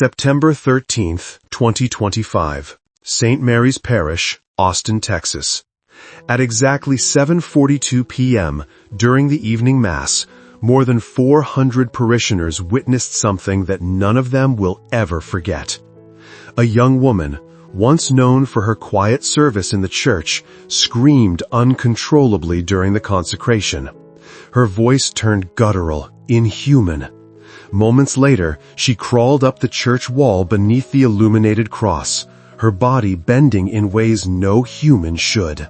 September 13th, 2025, St. Mary's Parish, Austin, Texas. At exactly 7:42 p.m., during the evening Mass, more than 400 parishioners witnessed something that none of them will ever forget. A young woman, once known for her quiet service in the church, screamed uncontrollably during the consecration. Her voice turned guttural, inhuman. Moments later, she crawled up the church wall beneath the illuminated cross, her body bending in ways no human should.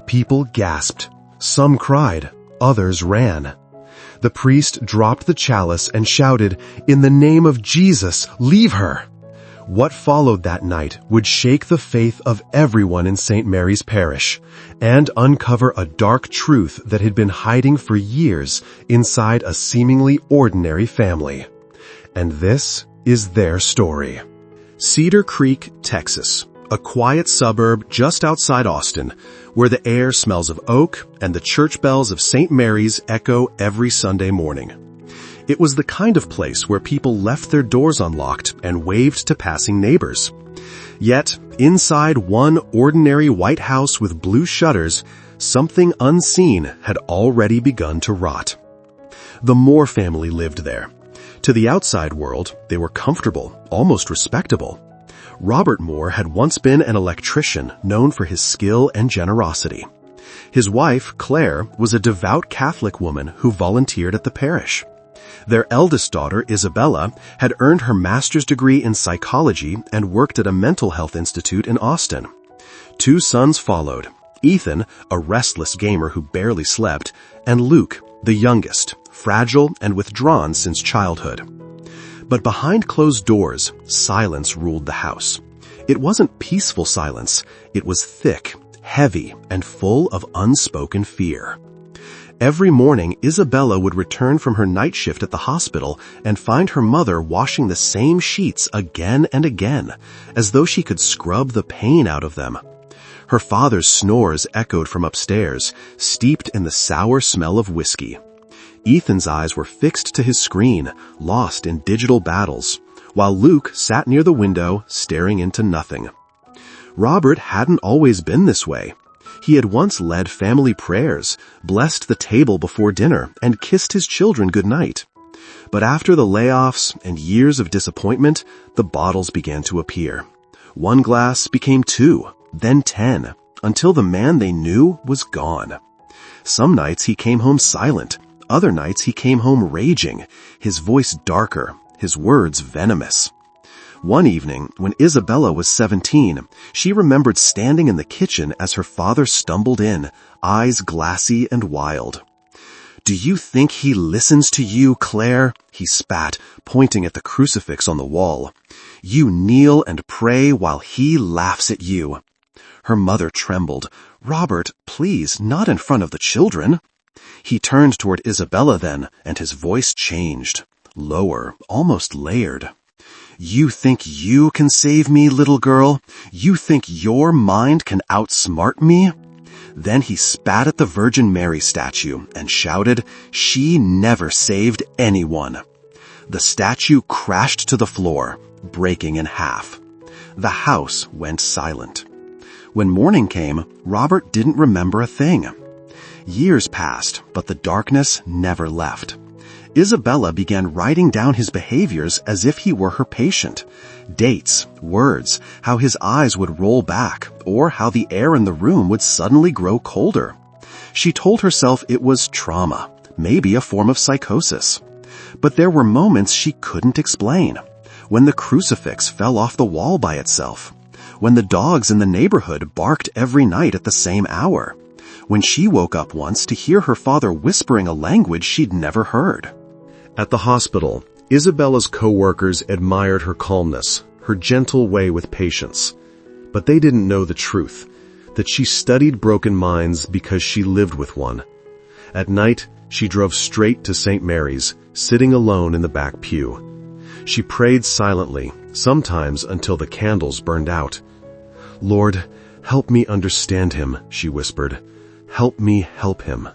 People gasped. Some cried. Others ran. The priest dropped the chalice and shouted, "In the name of Jesus, leave her!" What followed that night would shake the faith of everyone in St. Mary's Parish and uncover a dark truth that had been hiding for years inside a seemingly ordinary family. And this is their story. Cedar Creek, Texas, a quiet suburb just outside Austin, where the air smells of oak and the church bells of St. Mary's echo every Sunday morning. It was the kind of place where people left their doors unlocked and waved to passing neighbors. Yet, inside one ordinary white house with blue shutters, something unseen had already begun to rot. The Moore family lived there. To the outside world, they were comfortable, almost respectable. Robert Moore had once been an electrician known for his skill and generosity. His wife, Claire, was a devout Catholic woman who volunteered at the parish. Their eldest daughter, Isabella, had earned her master's degree in psychology and worked at a mental health institute in Austin. 2 sons followed, Ethan, a restless gamer who barely slept, and Luke, the youngest, fragile and withdrawn since childhood. But behind closed doors, silence ruled the house. It wasn't peaceful silence. It was thick, heavy, and full of unspoken fear. Every morning, Isabella would return from her night shift at the hospital and find her mother washing the same sheets again and again, as though she could scrub the pain out of them. Her father's snores echoed from upstairs, steeped in the sour smell of whiskey. Ethan's eyes were fixed to his screen, lost in digital battles, while Luke sat near the window, staring into nothing. Robert hadn't always been this way. He had once led family prayers, blessed the table before dinner, and kissed his children goodnight. But after the layoffs and years of disappointment, the bottles began to appear. 1 glass became 2, then 10, until the man they knew was gone. Some nights he came home silent. Other nights he came home raging, his voice darker, his words venomous. One evening, when Isabella was 17, she remembered standing in the kitchen as her father stumbled in, eyes glassy and wild. "Do you think he listens to you, Claire?" he spat, pointing at the crucifix on the wall. "You kneel and pray while he laughs at you." Her mother trembled. "Robert, please, not in front of the children." He turned toward Isabella then, and his voice changed, lower, almost layered. "You think you can save me, little girl? You think your mind can outsmart me?" Then he spat at the Virgin Mary statue and shouted, "She never saved anyone." The statue crashed to the floor, breaking in half. The house went silent. When morning came, Robert didn't remember a thing. Years passed, but the darkness never left. Isabella began writing down his behaviors as if he were her patient. Dates, words, how his eyes would roll back, or how the air in the room would suddenly grow colder. She told herself it was trauma, maybe a form of psychosis. But there were moments she couldn't explain. When the crucifix fell off the wall by itself. When the dogs in the neighborhood barked every night at the same hour. When she woke up once to hear her father whispering a language she'd never heard. At the hospital, Isabella's co-workers admired her calmness, her gentle way with patients. But they didn't know the truth, that she studied broken minds because she lived with one. At night, she drove straight to St. Mary's, sitting alone in the back pew. She prayed silently, sometimes until the candles burned out. "Lord, help me understand him," she whispered. "Help me help him."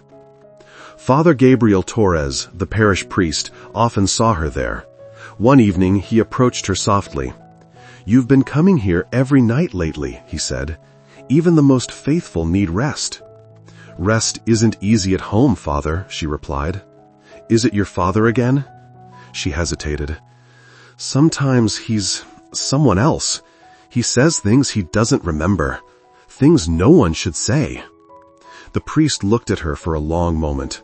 Father Gabriel Torres, the parish priest, often saw her there. One evening, he approached her softly. "You've been coming here every night lately," he said. "Even the most faithful need rest." "Rest isn't easy at home, Father," she replied. "Is it your father again?" She hesitated. "Sometimes he's someone else. He says things he doesn't remember. Things no one should say." The priest looked at her for a long moment.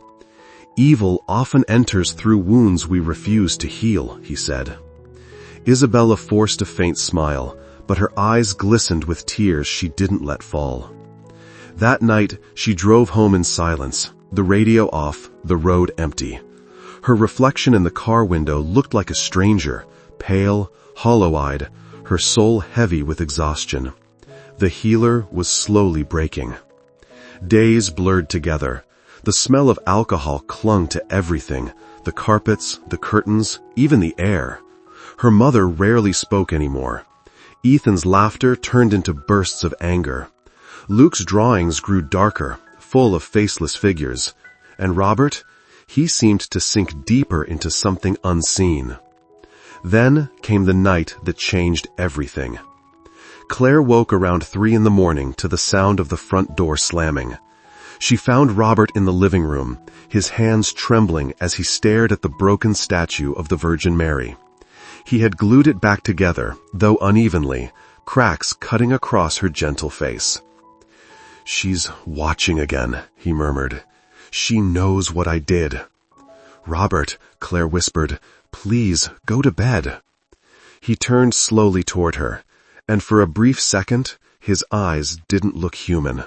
"Evil often enters through wounds we refuse to heal," he said. Isabella forced a faint smile, but her eyes glistened with tears she didn't let fall. That night, she drove home in silence, the radio off, the road empty. Her reflection in the car window looked like a stranger, pale, hollow-eyed, her soul heavy with exhaustion. The healer was slowly breaking. Days blurred together. The smell of alcohol clung to everything, the carpets, the curtains, even the air. Her mother rarely spoke anymore. Ethan's laughter turned into bursts of anger. Luke's drawings grew darker, full of faceless figures. And Robert? He seemed to sink deeper into something unseen. Then came the night that changed everything. Claire woke around 3 a.m. to the sound of the front door slamming. She found Robert in the living room, his hands trembling as he stared at the broken statue of the Virgin Mary. He had glued it back together, though unevenly, cracks cutting across her gentle face. "She's watching again," he murmured. "She knows what I did." "Robert," Claire whispered, "please go to bed." He turned slowly toward her, and for a brief second, his eyes didn't look human.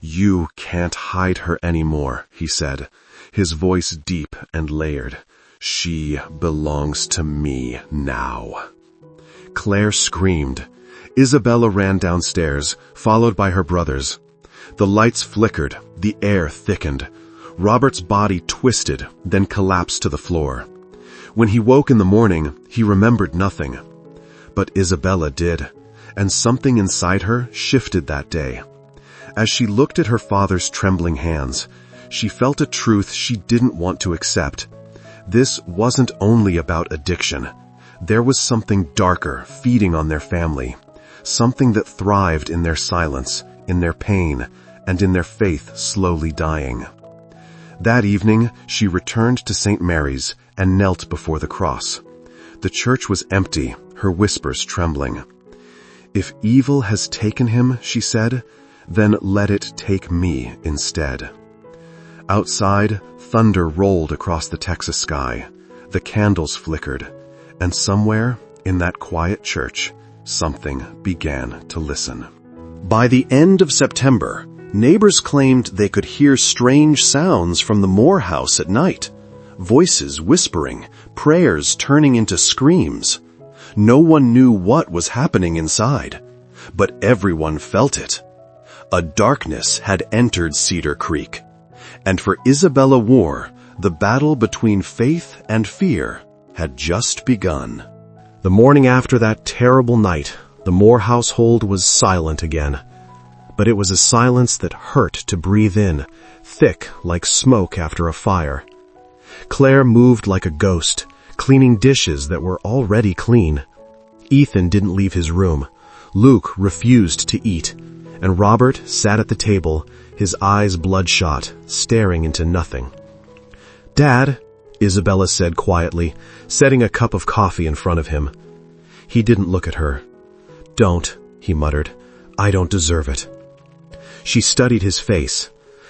"You can't hide her anymore," he said, his voice deep and layered. "She belongs to me now." Claire screamed. Isabella ran downstairs, followed by her brothers. The lights flickered, the air thickened. Robert's body twisted, then collapsed to the floor. When he woke in the morning, he remembered nothing. But Isabella did, and something inside her shifted that day. As she looked at her father's trembling hands, she felt a truth she didn't want to accept. This wasn't only about addiction. There was something darker feeding on their family, something that thrived in their silence, in their pain, and in their faith slowly dying. That evening, she returned to St. Mary's and knelt before the cross. The church was empty, her whispers trembling. "If evil has taken him," she said, "then let it take me instead." Outside, thunder rolled across the Texas sky. The candles flickered, and somewhere in that quiet church, something began to listen. By the end of September, neighbors claimed they could hear strange sounds from the Moore house at night. Voices whispering, prayers turning into screams. No one knew what was happening inside, but everyone felt it. A darkness had entered Cedar Creek, and for Isabella Warr, the battle between faith and fear had just begun. The morning after that terrible night, the Moore household was silent again. But it was a silence that hurt to breathe in, thick like smoke after a fire. Claire moved like a ghost, cleaning dishes that were already clean. Ethan didn't leave his room. Luke refused to eat, and Robert sat at the table, his eyes bloodshot, staring into nothing. "Dad," Isabella said quietly, setting a cup of coffee in front of him. He didn't look at her. "Don't," he muttered. "I don't deserve it." She studied his face.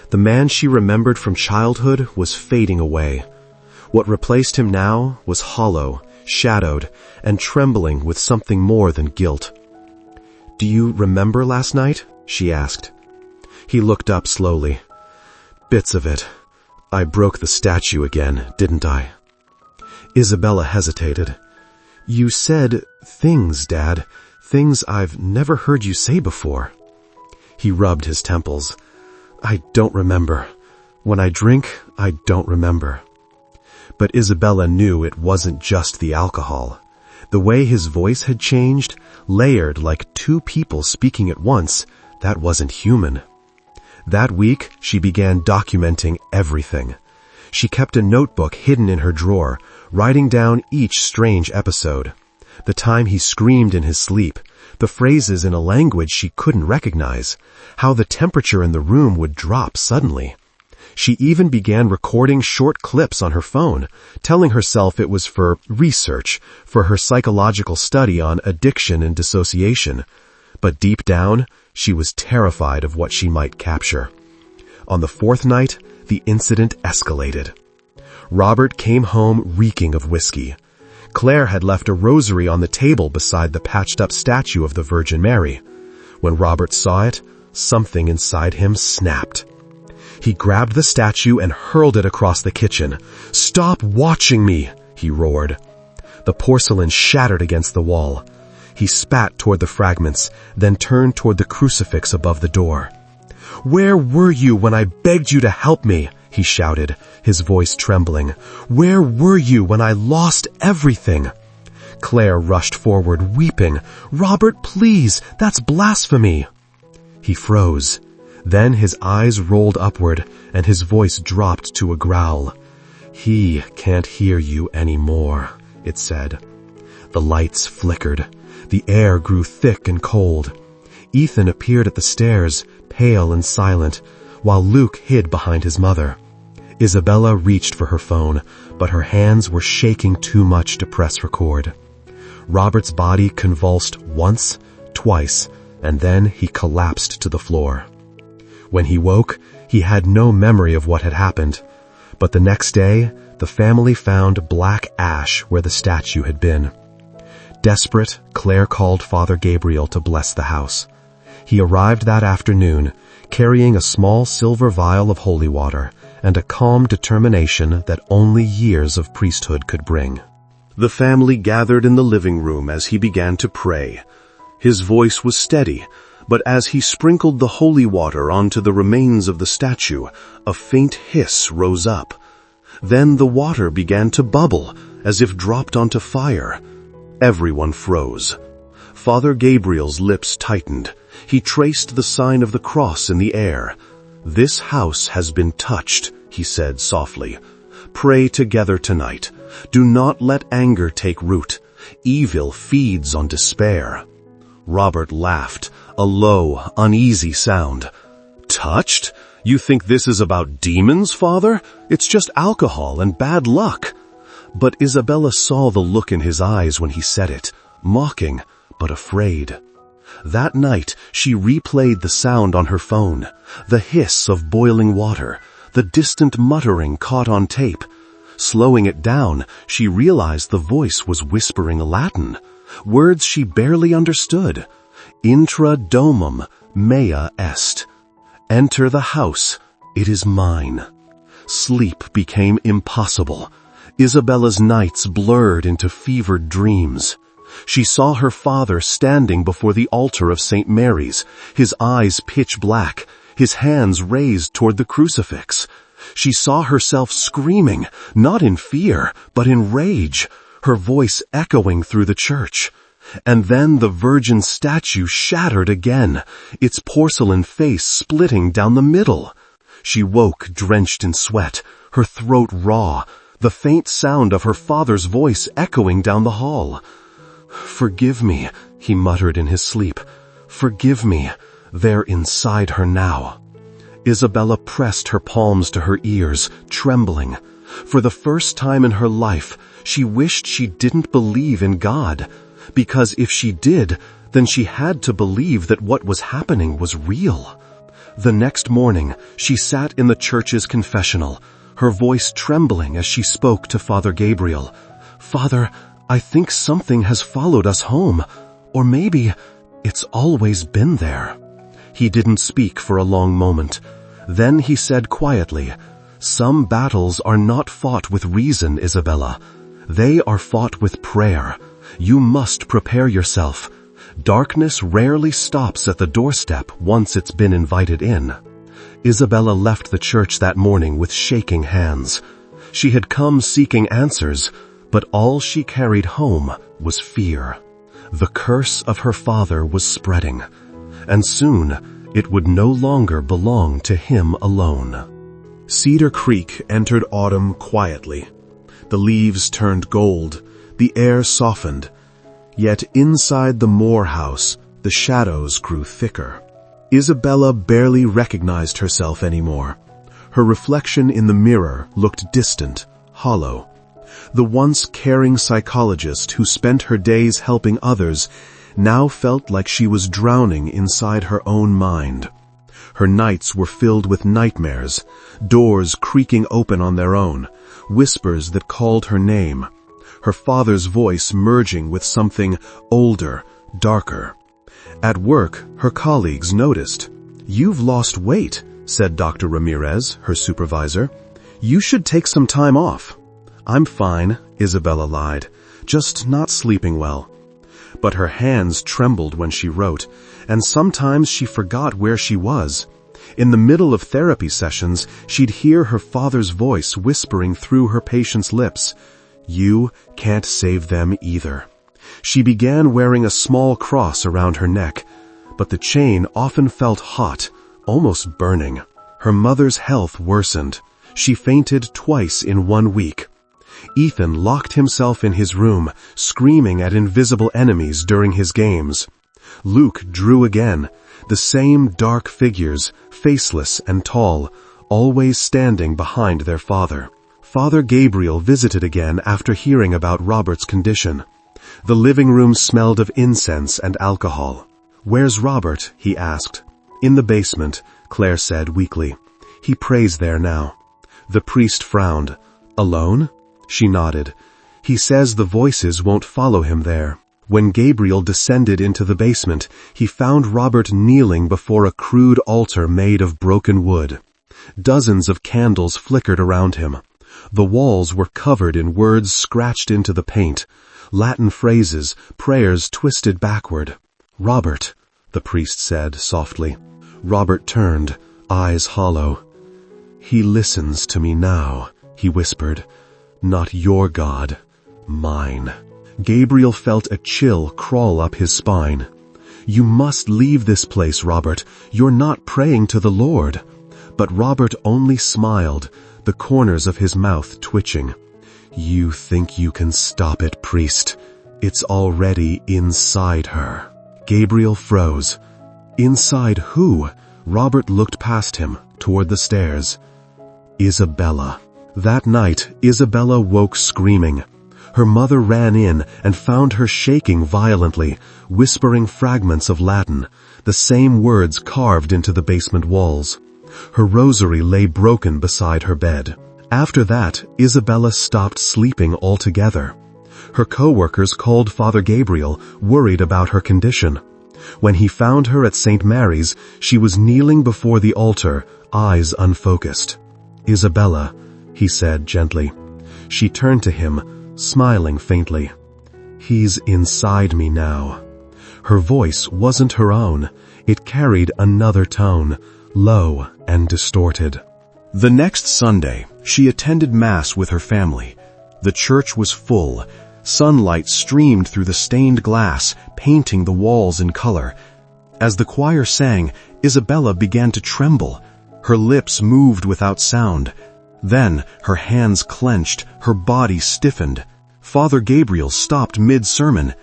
The man she remembered from childhood was fading away. What replaced him now was hollow, shadowed, and trembling with something more than guilt. "Do you remember last night?" she asked. He looked up slowly. "Bits of it. I broke the statue again, didn't I?" Isabella hesitated. "You said things, Dad, things I've never heard you say before." He rubbed his temples. "I don't remember. When I drink, I don't remember." But Isabella knew it wasn't just the alcohol. The way his voice had changed, layered like two people speaking at once, that wasn't human. That week, she began documenting everything. She kept a notebook hidden in her drawer, writing down each strange episode. The time he screamed in his sleep, the phrases in a language she couldn't recognize, how the temperature in the room would drop suddenly. She even began recording short clips on her phone, telling herself it was for research, for her psychological study on addiction and dissociation. But deep down, she was terrified of what she might capture. On the fourth night, the incident escalated. Robert came home reeking of whiskey. Claire had left a rosary on the table beside the patched-up statue of the Virgin Mary. When Robert saw it, something inside him snapped. He grabbed the statue and hurled it across the kitchen. "Stop watching me!" he roared. The porcelain shattered against the wall. He spat toward the fragments, then turned toward the crucifix above the door. "Where were you when I begged you to help me?" he shouted, his voice trembling. "Where were you when I lost everything?" Claire rushed forward, weeping. "Robert, please, that's blasphemy!" He froze. Then his eyes rolled upward, and his voice dropped to a growl. "He can't hear you anymore," it said. The lights flickered. The air grew thick and cold. Ethan appeared at the stairs, pale and silent, while Luke hid behind his mother. Isabella reached for her phone, but her hands were shaking too much to press record. Robert's body convulsed once, twice, and then he collapsed to the floor. When he woke, he had no memory of what had happened. But the next day, the family found black ash where the statue had been. Desperate, Claire called Father Gabriel to bless the house. He arrived that afternoon, carrying a small silver vial of holy water and a calm determination that only years of priesthood could bring. The family gathered in the living room as he began to pray. His voice was steady, but as he sprinkled the holy water onto the remains of the statue, a faint hiss rose up. Then the water began to bubble, as if dropped onto fire. Everyone froze. Father Gabriel's lips tightened. He traced the sign of the cross in the air. "This house has been touched," he said softly. "Pray together tonight. Do not let anger take root. Evil feeds on despair." Robert laughed, a low, uneasy sound. "Touched? You think this is about demons, Father? It's just alcohol and bad luck." But Isabella saw the look in his eyes when he said it, mocking, but afraid. That night, she replayed the sound on her phone, the hiss of boiling water, the distant muttering caught on tape. Slowing it down, she realized the voice was whispering Latin, words she barely understood. "Intra domum mea est." "Enter the house, it is mine." Sleep became impossible. Isabella's nights blurred into fevered dreams. She saw her father standing before the altar of St. Mary's, his eyes pitch black, his hands raised toward the crucifix. She saw herself screaming, not in fear, but in rage, her voice echoing through the church. And then the Virgin statue shattered again, its porcelain face splitting down the middle. She woke drenched in sweat, her throat raw, the faint sound of her father's voice echoing down the hall. "Forgive me," he muttered in his sleep. "Forgive me. They're inside her now." Isabella pressed her palms to her ears, trembling. For the first time in her life, she wished she didn't believe in God, because if she did, then she had to believe that what was happening was real. The next morning, she sat in the church's confessional, her voice trembling as she spoke to Father Gabriel. "Father, I think something has followed us home, or maybe it's always been there." He didn't speak for a long moment. Then he said quietly, "Some battles are not fought with reason, Isabella. They are fought with prayer. You must prepare yourself. Darkness rarely stops at the doorstep once it's been invited in." Isabella left the church that morning with shaking hands. She had come seeking answers, but all she carried home was fear. The curse of her father was spreading, and soon it would no longer belong to him alone. Cedar Creek entered autumn quietly. The leaves turned gold, the air softened. Yet inside the Moore house, the shadows grew thicker. Isabella barely recognized herself anymore. Her reflection in the mirror looked distant, hollow. The once caring psychologist who spent her days helping others now felt like she was drowning inside her own mind. Her nights were filled with nightmares, doors creaking open on their own, whispers that called her name, her father's voice merging with something older, darker. At work, her colleagues noticed. "You've lost weight," said Dr. Ramirez, her supervisor. "You should take some time off." "I'm fine," Isabella lied, "just not sleeping well." But her hands trembled when she wrote, and sometimes she forgot where she was. In the middle of therapy sessions, she'd hear her father's voice whispering through her patient's lips, "You can't save them either." She began wearing a small cross around her neck, but the chain often felt hot, almost burning. Her mother's health worsened. She fainted twice in 1 week. Ethan locked himself in his room, screaming at invisible enemies during his games. Luke drew again, the same dark figures, faceless and tall, always standing behind their father. Father Gabriel visited again after hearing about Robert's condition. The living room smelled of incense and alcohol. "Where's Robert?" he asked. "In the basement," Claire said weakly. "He prays there now." The priest frowned. "Alone?" She nodded. "He says the voices won't follow him there." When Gabriel descended into the basement, he found Robert kneeling before a crude altar made of broken wood. Dozens of candles flickered around him. The walls were covered in words scratched into the paint, Latin phrases, prayers twisted backward. "Robert," the priest said softly. Robert turned, eyes hollow. "He listens to me now," he whispered. "Not your God, mine." Gabriel felt a chill crawl up his spine. "You must leave this place, Robert. You're not praying to the Lord." But Robert only smiled, the corners of his mouth twitching. "You think you can stop it, priest? It's already inside her." Gabriel froze. Inside who? Robert looked past him, toward the stairs. Isabella. That night, Isabella woke screaming. Her mother ran in and found her shaking violently, whispering fragments of Latin, the same words carved into the basement walls. Her rosary lay broken beside her bed. After that, Isabella stopped sleeping altogether. Her co-workers called Father Gabriel, worried about her condition. When he found her at St. Mary's, she was kneeling before the altar, eyes unfocused. "Isabella," he said gently. She turned to him, smiling faintly. "He's inside me now." Her voice wasn't her own. It carried another tone, low and distorted. The next Sunday, she attended Mass with her family. The church was full. Sunlight streamed through the stained glass, painting the walls in color. As the choir sang, Isabella began to tremble. Her lips moved without sound. Then, her hands clenched, her body stiffened. Father Gabriel stopped mid-sermon.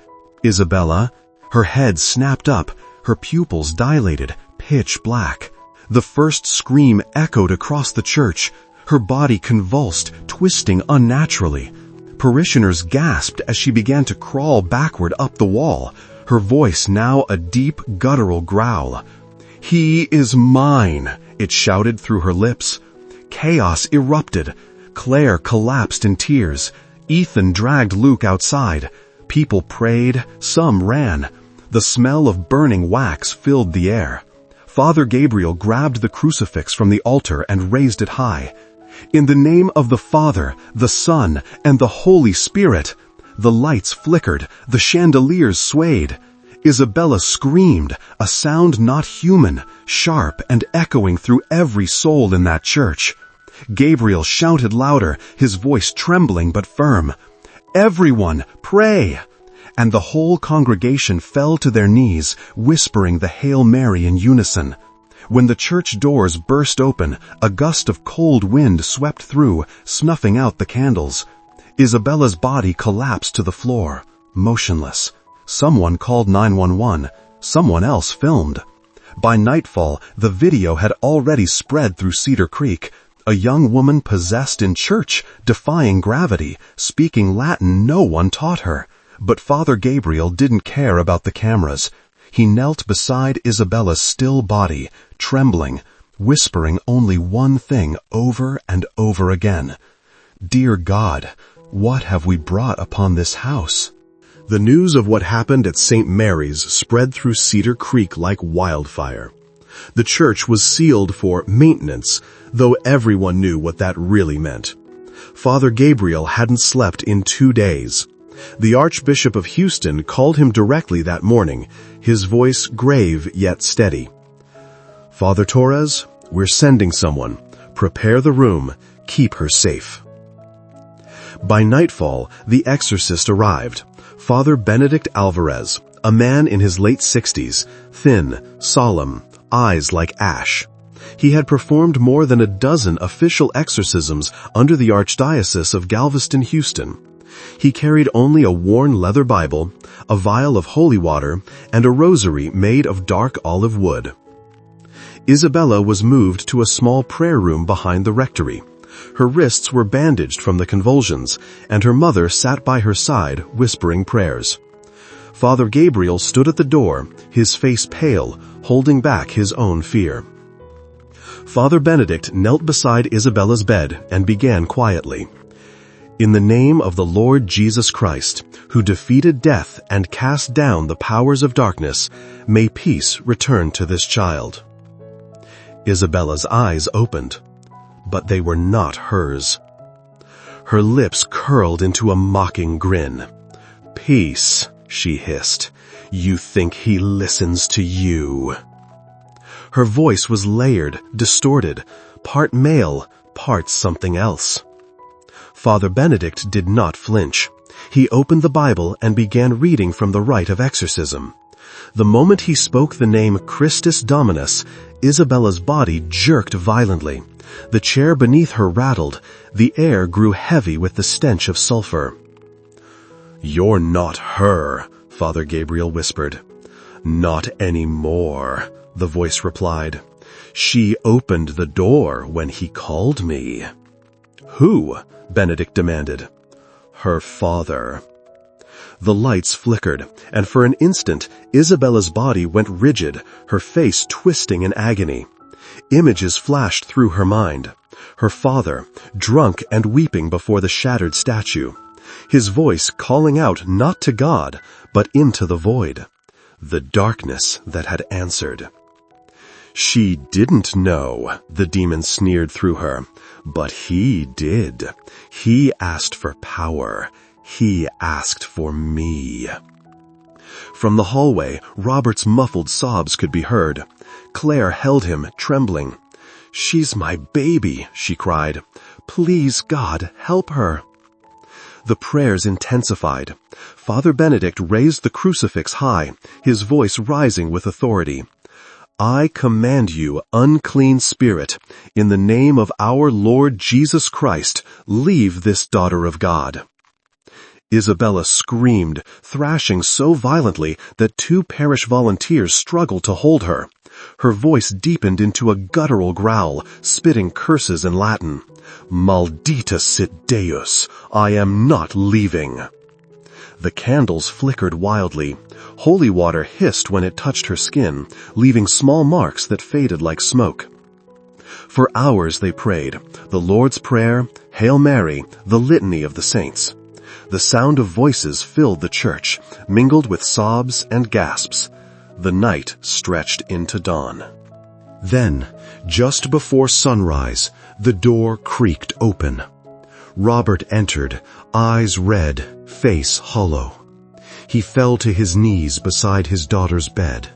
"Isabella?" Her head snapped up, her pupils dilated, pitch black. The first scream echoed across the church. Her body convulsed, twisting unnaturally. Parishioners gasped as she began to crawl backward up the wall, her voice now a deep, guttural growl. "He is mine," it shouted through her lips. Chaos erupted. Claire collapsed in tears. Ethan dragged Luke outside. People prayed, some ran. The smell of burning wax filled the air. Father Gabriel grabbed the crucifix from the altar and raised it high. "In the name of the Father, the Son, and the Holy Spirit." The lights flickered, the chandeliers swayed. Isabella screamed, a sound not human, sharp and echoing through every soul in that church. Gabriel shouted louder, his voice trembling but firm. "Everyone, pray!" And the whole congregation fell to their knees, whispering the Hail Mary in unison. When the church doors burst open, a gust of cold wind swept through, snuffing out the candles. Isabella's body collapsed to the floor, motionless. Someone called 911. Someone else filmed. By nightfall, the video had already spread through Cedar Creek. A young woman possessed in church, defying gravity, speaking Latin no one taught her. But Father Gabriel didn't care about the cameras. He knelt beside Isabella's still body, trembling, whispering only one thing over and over again. "Dear God, what have we brought upon this house?" The news of what happened at St. Mary's spread through Cedar Creek like wildfire. The church was sealed for maintenance, though everyone knew what that really meant. Father Gabriel hadn't slept in 2 days. The Archbishop of Houston called him directly that morning, his voice grave yet steady. "Father Torres, we're sending someone. Prepare the room. Keep her safe." By nightfall, the exorcist arrived. Father Benedict Alvarez, a man in his late 60s, thin, solemn, eyes like ash. He had performed more than a dozen official exorcisms under the Archdiocese of Galveston-Houston. He carried only a worn leather Bible, a vial of holy water, and a rosary made of dark olive wood. Isabella was moved to a small prayer room behind the rectory. Her wrists were bandaged from the convulsions, and her mother sat by her side, whispering prayers. Father Gabriel stood at the door, his face pale, holding back his own fear. Father Benedict knelt beside Isabella's bed and began quietly. "In the name of the Lord Jesus Christ, who defeated death and cast down the powers of darkness, may peace return to this child." Isabella's eyes opened, but they were not hers. Her lips curled into a mocking grin. "Peace," she hissed. "You think he listens to you?" Her voice was layered, distorted, part male, part something else. Father Benedict did not flinch. He opened the Bible and began reading from the rite of exorcism. The moment he spoke the name Christus Dominus, Isabella's body jerked violently. The chair beneath her rattled. The air grew heavy with the stench of sulfur. "You're not her," Father Gabriel whispered. "Not anymore," the voice replied. "She opened the door when he called me." "Who?" Benedict demanded. "Her father." The lights flickered, and for an instant, Isabella's body went rigid, her face twisting in agony. Images flashed through her mind. Her father, drunk and weeping before the shattered statue. His voice calling out not to God, but into the void. The darkness that had answered. "She didn't know," the demon sneered through her. "But he did. He asked for power. He asked for me." From the hallway, Robert's muffled sobs could be heard. Claire held him, trembling. "She's my baby," she cried. "Please, God, help her." The prayers intensified. Father Benedict raised the crucifix high, his voice rising with authority. "I command you, unclean spirit, in the name of our Lord Jesus Christ, leave this daughter of God." Isabella screamed, thrashing so violently that 2 parish volunteers struggled to hold her. Her voice deepened into a guttural growl, spitting curses in Latin. "Maldita sit Deus, I am not leaving." The candles flickered wildly. Holy water hissed when it touched her skin, leaving small marks that faded like smoke. For hours they prayed, the Lord's Prayer, Hail Mary, the Litany of the Saints. The sound of voices filled the church, mingled with sobs and gasps. The night stretched into dawn. Then, just before sunrise, the door creaked open. Robert entered, eyes red, face hollow. He fell to his knees beside his daughter's bed.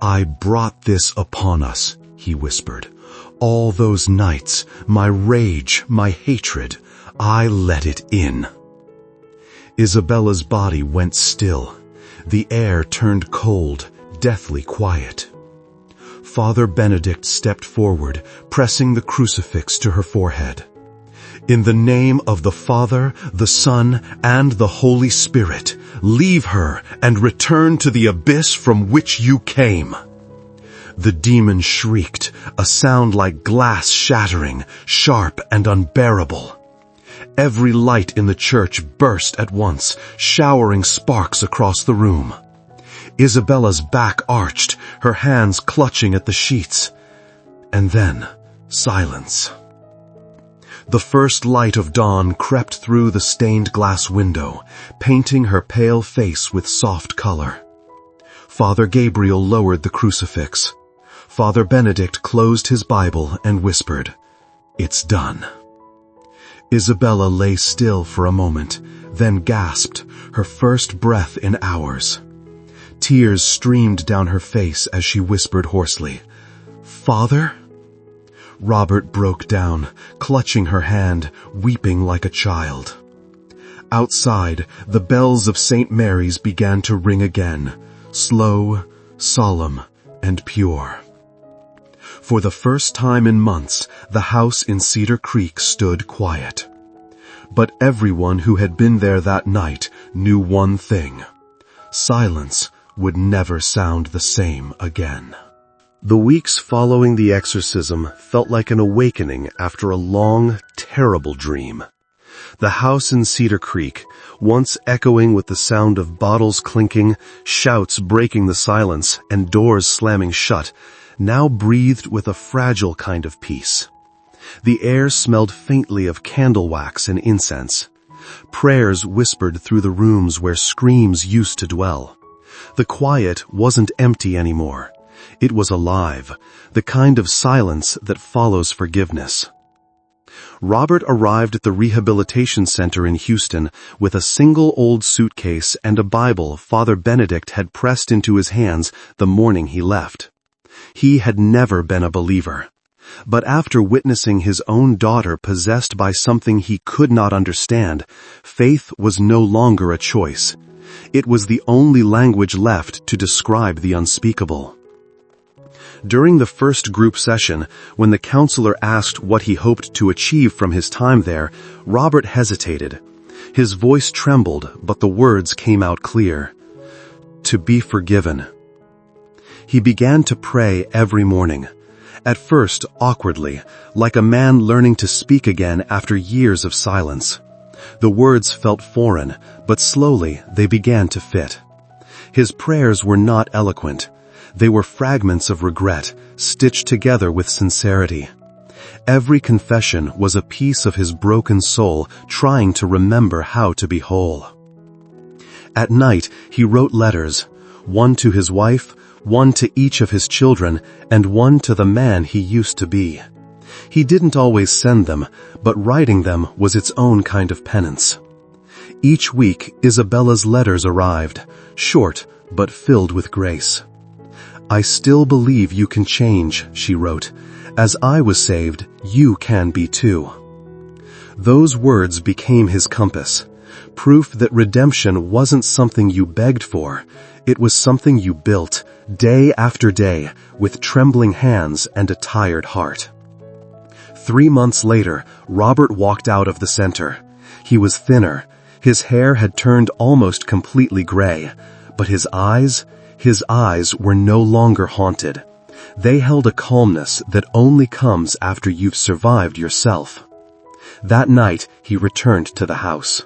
"I brought this upon us," he whispered. "All those nights, my rage, my hatred, I let it in." Isabella's body went still. The air turned cold, deathly quiet. Father Benedict stepped forward, pressing the crucifix to her forehead. "In the name of the Father, the Son, and the Holy Spirit, leave her and return to the abyss from which you came." The demon shrieked, a sound like glass shattering, sharp and unbearable. Every light in the church burst at once, showering sparks across the room. Isabella's back arched, her hands clutching at the sheets. And then, silence. The first light of dawn crept through the stained glass window, painting her pale face with soft color. Father Gabriel lowered the crucifix. Father Benedict closed his Bible and whispered, "It's done." Isabella lay still for a moment, then gasped, her first breath in hours. Tears streamed down her face as she whispered hoarsely, "Father?" Robert broke down, clutching her hand, weeping like a child. Outside, the bells of St. Mary's began to ring again, slow, solemn, and pure. For the first time in months, the house in Cedar Creek stood quiet. But everyone who had been there that night knew one thing: silence would never sound the same again. The weeks following the exorcism felt like an awakening after a long, terrible dream. The house in Cedar Creek, once echoing with the sound of bottles clinking, shouts breaking the silence, and doors slamming shut, now breathed with a fragile kind of peace. The air smelled faintly of candle wax and incense. Prayers whispered through the rooms where screams used to dwell. The quiet wasn't empty anymore. It was alive, the kind of silence that follows forgiveness. Robert arrived at the rehabilitation center in Houston with a single old suitcase and a Bible Father Benedict had pressed into his hands the morning he left. He had never been a believer. But after witnessing his own daughter possessed by something he could not understand, faith was no longer a choice. It was the only language left to describe the unspeakable. During the first group session, when the counselor asked what he hoped to achieve from his time there, Robert hesitated. His voice trembled, but the words came out clear. To be forgiven. He began to pray every morning. At first, awkwardly, like a man learning to speak again after years of silence. The words felt foreign, but slowly they began to fit. His prayers were not eloquent. They were fragments of regret, stitched together with sincerity. Every confession was a piece of his broken soul trying to remember how to be whole. At night, he wrote letters, one to his wife, one to each of his children, and one to the man he used to be. He didn't always send them, but writing them was its own kind of penance. Each week, Isabella's letters arrived, short but filled with grace. "I still believe you can change," she wrote. "As I was saved, you can be too." Those words became his compass, proof that redemption wasn't something you begged for. It was something you built, day after day, with trembling hands and a tired heart. 3 months later, Robert walked out of the center. He was thinner. His hair had turned almost completely gray, but his eyes were no longer haunted. They held a calmness that only comes after you've survived yourself. That night, he returned to the house.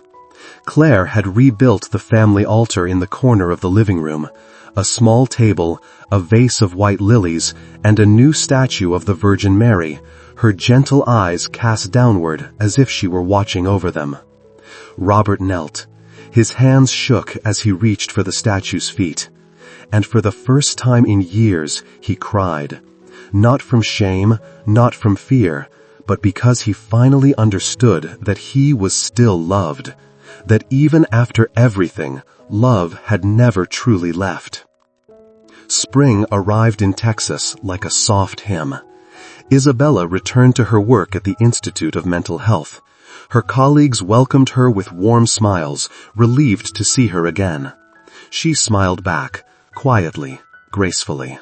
Claire had rebuilt the family altar in the corner of the living room, a small table, a vase of white lilies, and a new statue of the Virgin Mary, her gentle eyes cast downward as if she were watching over them. Robert knelt. His hands shook as he reached for the statue's feet. And for the first time in years, he cried. Not from shame, not from fear, but because he finally understood that he was still loved. That even after everything, love had never truly left. Spring arrived in Texas like a soft hymn. Isabella returned to her work at the Institute of Mental Health. Her colleagues welcomed her with warm smiles, relieved to see her again. She smiled back, quietly, gracefully.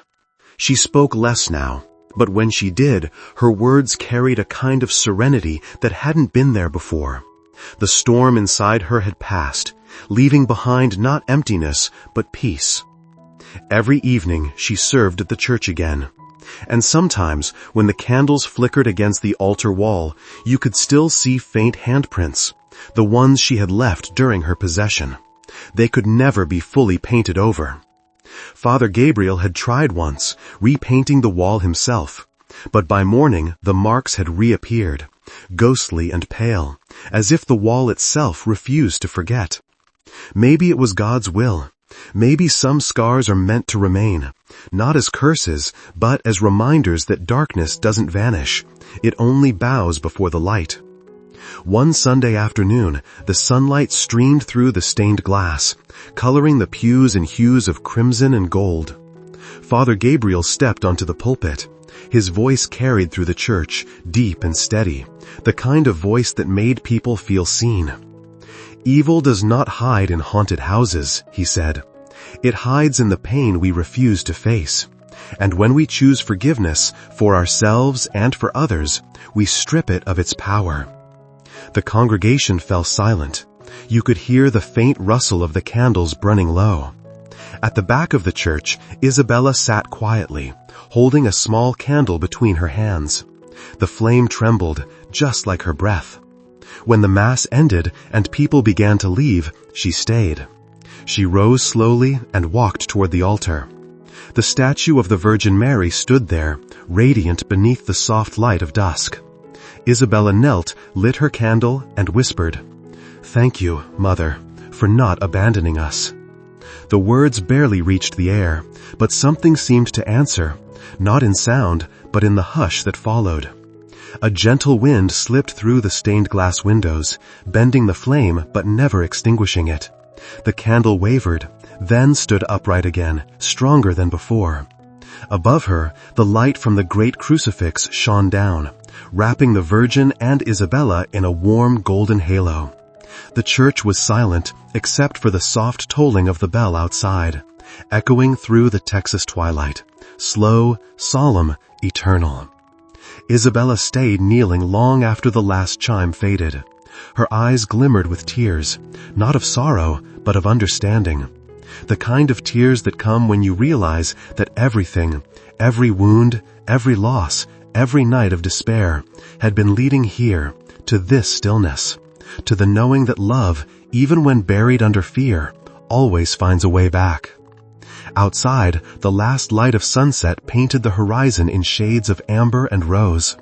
She spoke less now, but when she did, her words carried a kind of serenity that hadn't been there before. The storm inside her had passed, leaving behind not emptiness, but peace. Every evening she served at the church again. And sometimes, when the candles flickered against the altar wall, you could still see faint handprints, the ones she had left during her possession. They could never be fully painted over. Father Gabriel had tried once, repainting the wall himself, but by morning the marks had reappeared, ghostly and pale, as if the wall itself refused to forget. Maybe it was God's will. Maybe some scars are meant to remain, not as curses, but as reminders that darkness doesn't vanish. It only bows before the light. One Sunday afternoon, the sunlight streamed through the stained glass, coloring the pews in hues of crimson and gold. Father Gabriel stepped onto the pulpit. His voice carried through the church, deep and steady, the kind of voice that made people feel seen. "Evil does not hide in haunted houses," he said. "It hides in the pain we refuse to face. And when we choose forgiveness, for ourselves and for others, we strip it of its power." The congregation fell silent. You could hear the faint rustle of the candles burning low. At the back of the church, Isabella sat quietly, holding a small candle between her hands. The flame trembled, just like her breath. When the Mass ended and people began to leave, she stayed. She rose slowly and walked toward the altar. The statue of the Virgin Mary stood there, radiant beneath the soft light of dusk. Isabella knelt, lit her candle, and whispered, "Thank you, Mother, for not abandoning us." The words barely reached the air, but something seemed to answer, not in sound, but in the hush that followed. A gentle wind slipped through the stained glass windows, bending the flame but never extinguishing it. The candle wavered, then stood upright again, stronger than before. Above her, the light from the great crucifix shone down, wrapping the Virgin and Isabella in a warm golden halo. The church was silent, except for the soft tolling of the bell outside, echoing through the Texas twilight, slow, solemn, eternal. Isabella stayed kneeling long after the last chime faded. Her eyes glimmered with tears, not of sorrow, but of understanding. The kind of tears that come when you realize that everything, every wound, every loss, every night of despair, had been leading here, to this stillness, to the knowing that love, even when buried under fear, always finds a way back. Outside, the last light of sunset painted the horizon in shades of amber and rose.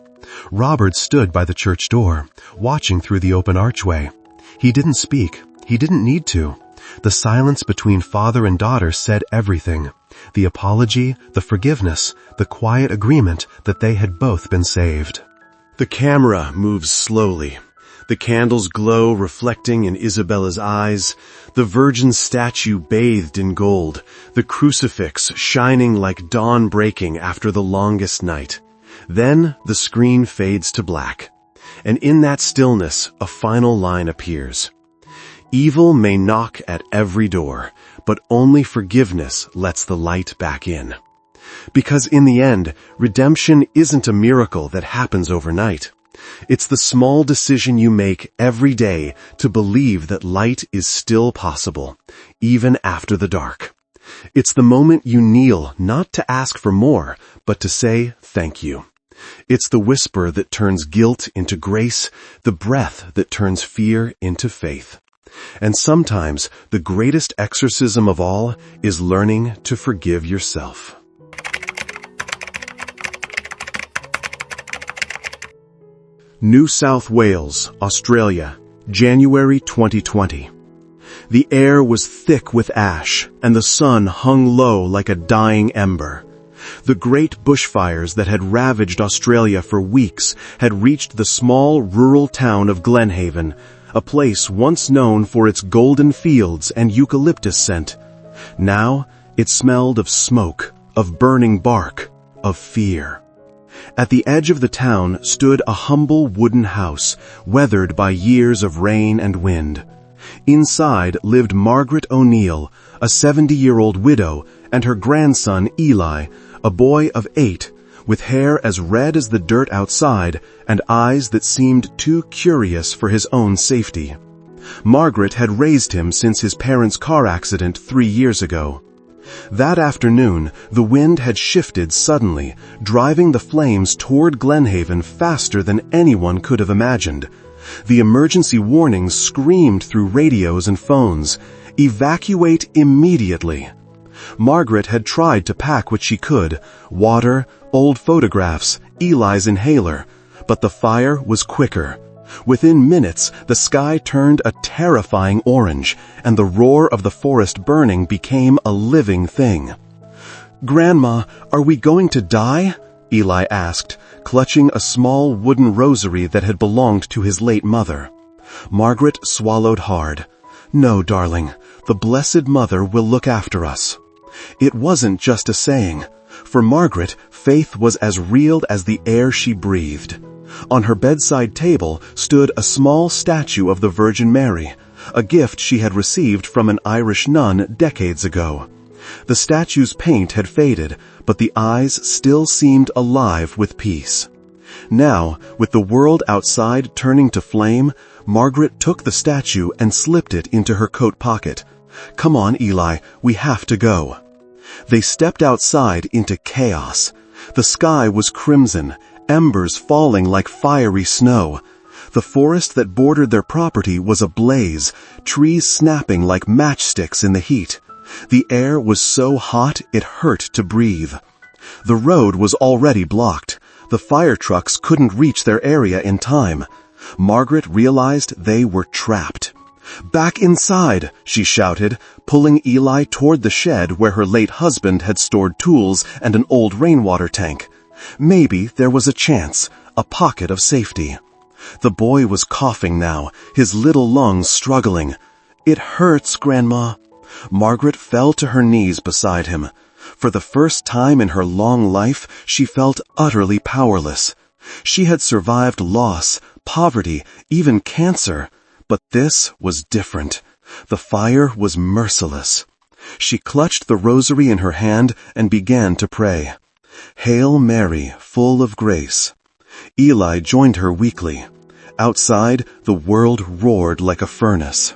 Robert stood by the church door, watching through the open archway. He didn't speak. He didn't need to. The silence between father and daughter said everything. The apology, the forgiveness, the quiet agreement that they had both been saved. The camera moves slowly. The candles glow, reflecting in Isabella's eyes, the Virgin's statue bathed in gold, the crucifix shining like dawn breaking after the longest night. Then the screen fades to black, and in that stillness a final line appears. Evil may knock at every door, but only forgiveness lets the light back in. Because in the end, redemption isn't a miracle that happens overnight. It's the small decision you make every day to believe that light is still possible, even after the dark. It's the moment you kneel not to ask for more, but to say thank you. It's the whisper that turns guilt into grace, the breath that turns fear into faith. And sometimes the greatest exorcism of all is learning to forgive yourself. New South Wales, Australia, January 2020. The air was thick with ash, and the sun hung low like a dying ember. The great bushfires that had ravaged Australia for weeks had reached the small rural town of Glenhaven, a place once known for its golden fields and eucalyptus scent. Now it smelled of smoke, of burning bark, of fear. At the edge of the town stood a humble wooden house, weathered by years of rain and wind. Inside lived Margaret O'Neill, a 70-year-old widow, and her grandson Eli, A boy of 8, with hair as red as the dirt outside and eyes that seemed too curious for his own safety. Margaret had raised him since his parents' car accident 3 years ago. That afternoon, the wind had shifted suddenly, driving the flames toward Glenhaven faster than anyone could have imagined. The emergency warnings screamed through radios and phones, "Evacuate immediately." Margaret had tried to pack what she could, water, old photographs, Eli's inhaler, but the fire was quicker. Within minutes, the sky turned a terrifying orange, and the roar of the forest burning became a living thing. "Grandma, are we going to die?" Eli asked, clutching a small wooden rosary that had belonged to his late mother. Margaret swallowed hard. "No, darling, the Blessed Mother will look after us." It wasn't just a saying. For Margaret, faith was as real as the air she breathed. On her bedside table stood a small statue of the Virgin Mary, a gift she had received from an Irish nun decades ago. The statue's paint had faded, but the eyes still seemed alive with peace. Now, with the world outside turning to flame, Margaret took the statue and slipped it into her coat pocket. "Come on, Eli, we have to go." They stepped outside into chaos. The sky was crimson, embers falling like fiery snow. The forest that bordered their property was ablaze, trees snapping like matchsticks in the heat. The air was so hot it hurt to breathe. The road was already blocked. The fire trucks couldn't reach their area in time. Margaret realized they were trapped. "Back inside," she shouted, pulling Eli toward the shed where her late husband had stored tools and an old rainwater tank. Maybe there was a chance, a pocket of safety. The boy was coughing now, his little lungs struggling. "It hurts, Grandma." Margaret fell to her knees beside him. For the first time in her long life, she felt utterly powerless. She had survived loss, poverty, even cancer. But this was different. The fire was merciless. She clutched the rosary in her hand and began to pray. "Hail Mary, full of grace." Eli joined her weakly. Outside, the world roared like a furnace.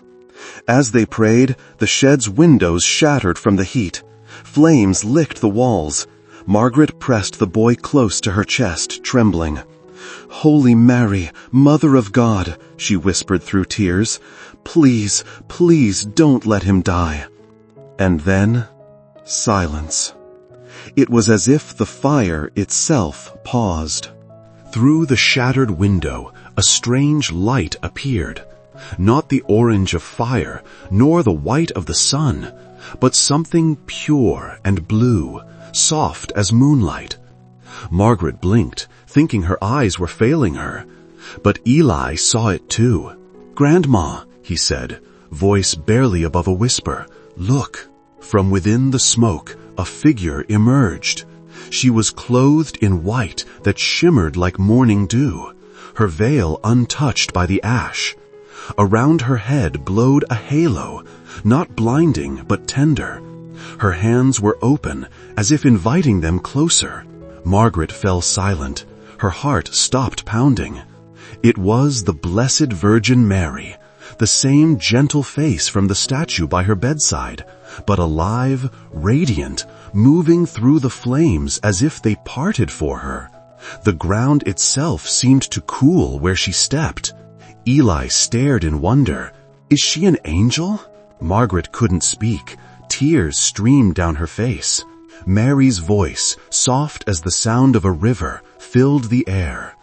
As they prayed, the shed's windows shattered from the heat. Flames licked the walls. Margaret pressed the boy close to her chest, trembling. "Holy Mary, Mother of God," she whispered through tears, "please, please don't let him die." And then, silence. It was as if the fire itself paused. Through the shattered window, a strange light appeared. Not the orange of fire, nor the white of the sun, but something pure and blue, soft as moonlight. Margaret blinked, thinking her eyes were failing her. But Eli saw it too. "Grandma," he said, voice barely above a whisper, "look." From within the smoke, a figure emerged. She was clothed in white that shimmered like morning dew, her veil untouched by the ash. Around her head glowed a halo, not blinding but tender. Her hands were open, as if inviting them closer. Margaret fell silent. Her heart stopped pounding. It was the Blessed Virgin Mary, the same gentle face from the statue by her bedside, but alive, radiant, moving through the flames as if they parted for her. The ground itself seemed to cool where she stepped. Eli stared in wonder. "Is she an angel?" Margaret couldn't speak. Tears streamed down her face. Mary's voice, soft as the sound of a river, filled the air.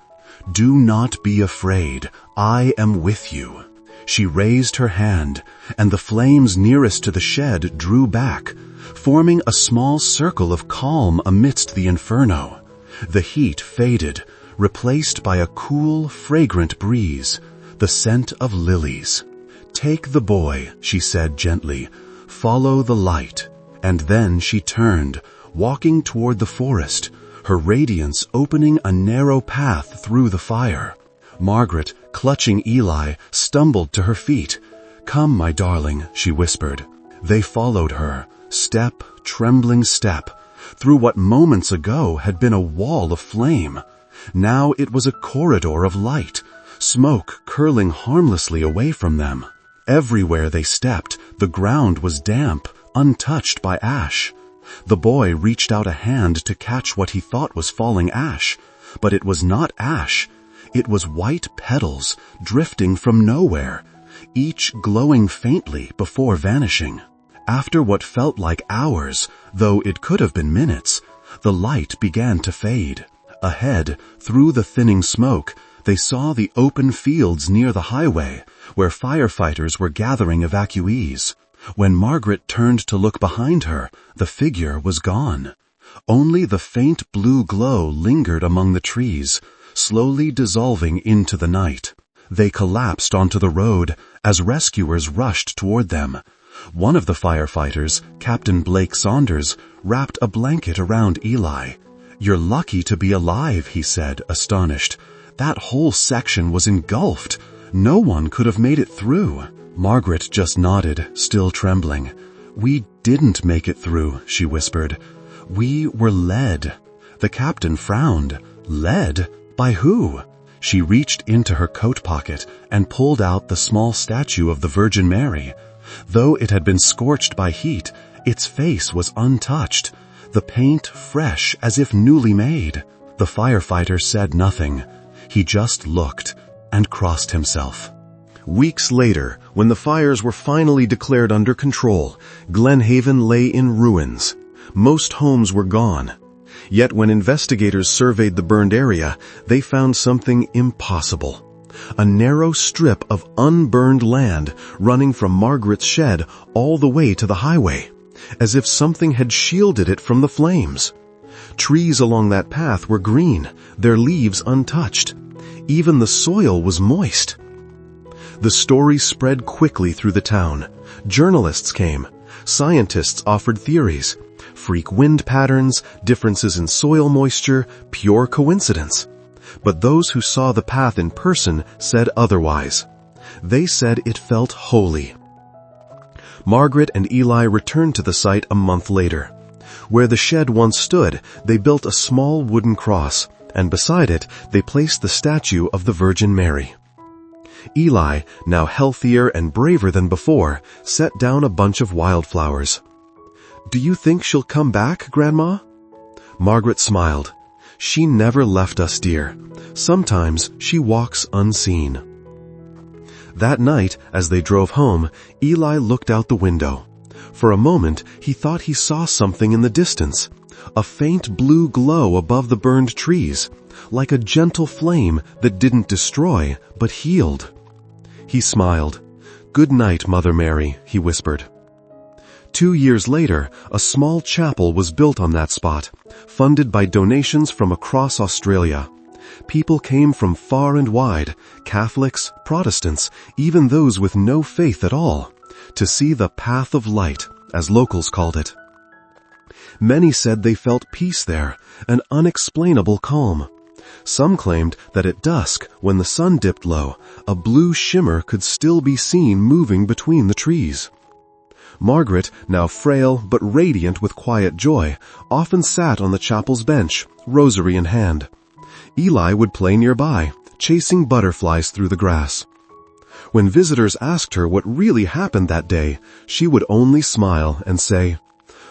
"Do not be afraid. I am with you." She raised her hand, and the flames nearest to the shed drew back, forming a small circle of calm amidst the inferno. The heat faded, replaced by a cool, fragrant breeze, the scent of lilies. "Take the boy," she said gently. "Follow the light." And then she turned, walking toward the forest, her radiance opening a narrow path through the fire. Margaret, clutching Eli, stumbled to her feet. "Come, my darling," she whispered. They followed her, step, trembling step, through what moments ago had been a wall of flame. Now it was a corridor of light, smoke curling harmlessly away from them. Everywhere they stepped, the ground was damp, untouched by ash. The boy reached out a hand to catch what he thought was falling ash, but it was not ash. It was white petals drifting from nowhere, each glowing faintly before vanishing. After what felt like hours, though it could have been minutes, the light began to fade. Ahead, through the thinning smoke, they saw the open fields near the highway, where firefighters were gathering evacuees. When Margaret turned to look behind her, the figure was gone. Only the faint blue glow lingered among the trees, slowly dissolving into the night. They collapsed onto the road as rescuers rushed toward them. One of the firefighters, Captain Blake Saunders, wrapped a blanket around Eli. "You're lucky to be alive," he said, astonished. "That whole section was engulfed. No one could have made it through." Margaret just nodded, still trembling. "We didn't make it through," she whispered. "We were led." The captain frowned. "Led? By who?" She reached into her coat pocket and pulled out the small statue of the Virgin Mary. Though it had been scorched by heat, its face was untouched, the paint fresh as if newly made. The firefighter said nothing. He just looked and crossed himself. Weeks later, when the fires were finally declared under control, Glenhaven lay in ruins. Most homes were gone. Yet when investigators surveyed the burned area, they found something impossible. A narrow strip of unburned land running from Margaret's shed all the way to the highway, as if something had shielded it from the flames. Trees along that path were green, their leaves untouched. Even the soil was moist. The story spread quickly through the town. Journalists came. Scientists offered theories. Freak wind patterns, differences in soil moisture, pure coincidence. But those who saw the path in person said otherwise. They said it felt holy. Margaret and Eli returned to the site a month later. Where the shed once stood, they built a small wooden cross, and beside it they placed the statue of the Virgin Mary. Eli, now healthier and braver than before, set down a bunch of wildflowers. "Do you think she'll come back, Grandma?" Margaret smiled. "She never left us, dear. Sometimes she walks unseen." That night, as they drove home, Eli looked out the window. For a moment, he thought he saw something in the distance, a faint blue glow above the burned trees, like a gentle flame that didn't destroy, but healed. He smiled. "Good night, Mother Mary," he whispered. 2 years later, a small chapel was built on that spot, funded by donations from across Australia. People came from far and wide, Catholics, Protestants, even those with no faith at all, to see the path of light, as locals called it. Many said they felt peace there, an unexplainable calm. Some claimed that at dusk, when the sun dipped low, a blue shimmer could still be seen moving between the trees. Margaret, now frail but radiant with quiet joy, often sat on the chapel's bench, rosary in hand. Eli would play nearby, chasing butterflies through the grass. When visitors asked her what really happened that day, she would only smile and say,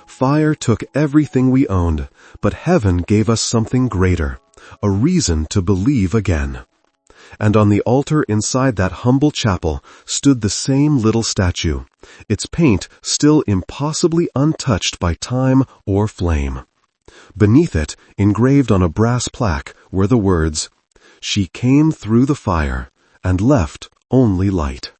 "Fire took everything we owned, but heaven gave us something greater, a reason to believe again." And on the altar inside that humble chapel stood the same little statue, its paint still impossibly untouched by time or flame. Beneath it, engraved on a brass plaque, were the words, "She came through the fire and left only light."